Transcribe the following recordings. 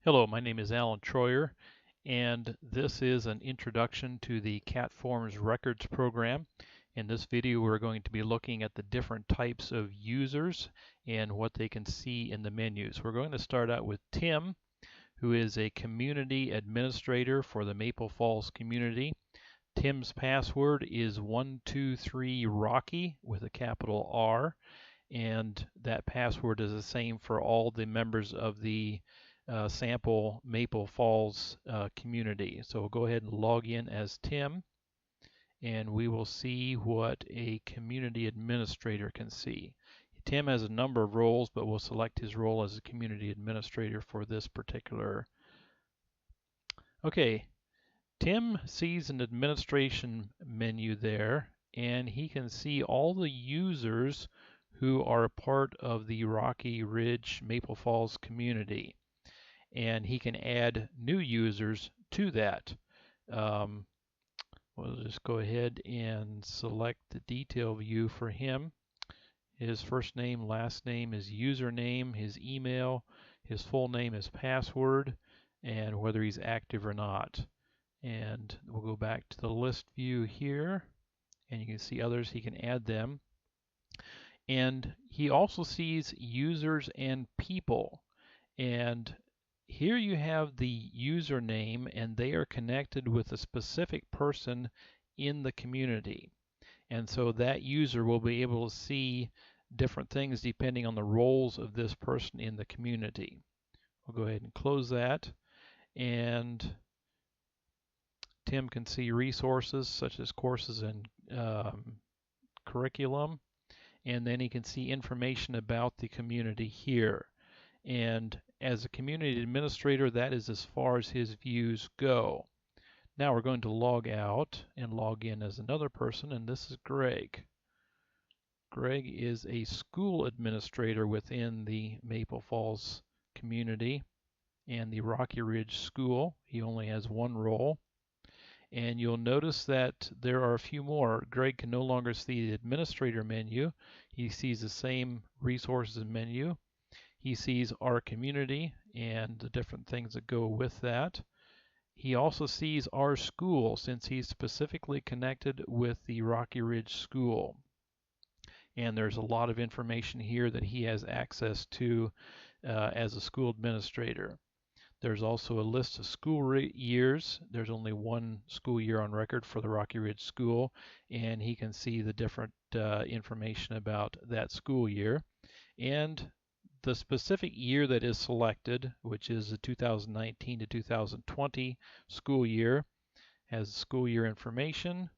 Hello, my name is Alan Troyer, and this is an introduction to the CATForms Records program. In this video, we're going to be looking at the different types of users and what they can see in the menus. We're going to start out with Tim, who is a community administrator for the Maple Falls community. Tim's password is 123Rocky with a capital R, and that password is the same for all the members of the sample Maple Falls community. So we'll go ahead and log in as Tim, and we will see what a community administrator can see. Tim has a number of roles, but we'll select his role as a community administrator for this particular. Okay, Tim sees an administration menu there, and he can see all the users who are a part of the Rocky Ridge Maple Falls community. And he can add new users to that. We'll just go ahead and select the detail view for him. His first name, last name, his username, his email, his full name, his password, and whether he's active or not. And we'll go back to the list view here, and you can see others. He can add them. And he also sees users and people. And here you have the username, and they are connected with a specific person in the community. And so that user will be able to see different things depending on the roles of this person in the community. We'll go ahead and close that. And Tim can see resources such as courses and curriculum. And then he can see information about the community here. And as a community administrator, that is as far as his views go. Now we're going to log out and log in as another person, and this is Greg. Greg is a school administrator within the Maple Falls community and the Rocky Ridge School. He only has one role. And you'll notice that there are a few more. Greg can no longer see the administrator menu. He sees the same resources menu. He sees our community and the different things that go with that. He also sees our school since he's specifically connected with the Rocky Ridge School. And there's a lot of information here that he has access to as a school administrator. There's also a list of school years. There's only one school year on record for the Rocky Ridge School, and he can see the different information about that school year. And the specific year that is selected, which is the 2019 to 2020 school year, has school year information.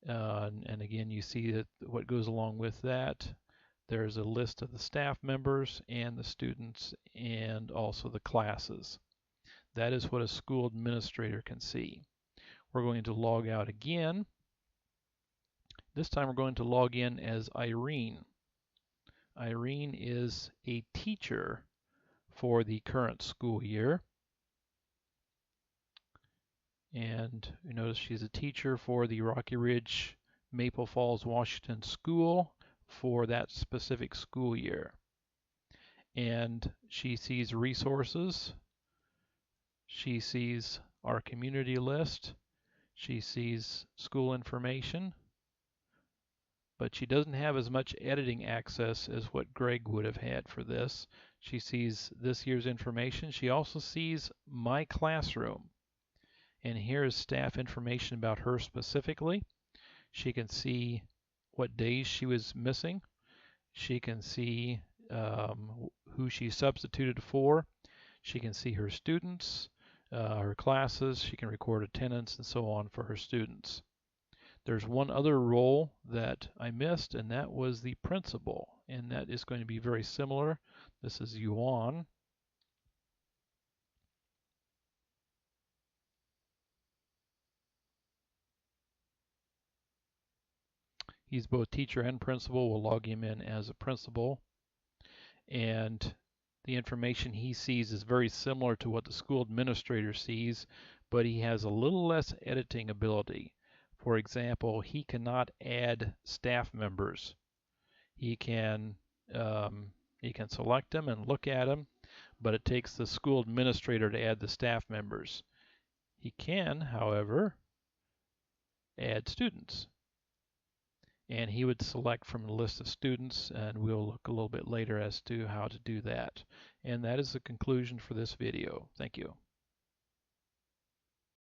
And again, you see that what goes along with that. There's a list of the staff members and the students and also the classes. That is what a school administrator can see. We're going to log out again. This time we're going to log in as Irene. Irene is a teacher for the current school year. And you notice she's a teacher for the Rocky Ridge Maple Falls, Washington School for that specific school year. And she sees resources. She sees our community list. She sees school information. But she doesn't have as much editing access as what Greg would have had for this. She sees this year's information. She also sees My Classroom. And here is staff information about her specifically. She can see what days she was missing. She can see who she substituted for. She can see her students, her classes. She can record attendance and so on for her students. There's one other role that I missed, and that was the principal, and that is going to be very similar. This is Yuan. He's both teacher and principal. We'll log him in as a principal. And the information he sees is very similar to what the school administrator sees, but he has a little less editing ability. For example, he cannot add staff members. He can select them and look at them, but it takes the school administrator to add the staff members. He can, however, add students. And he would select from the list of students, and we'll look a little bit later as to how to do that. And that is the conclusion for this video. Thank you.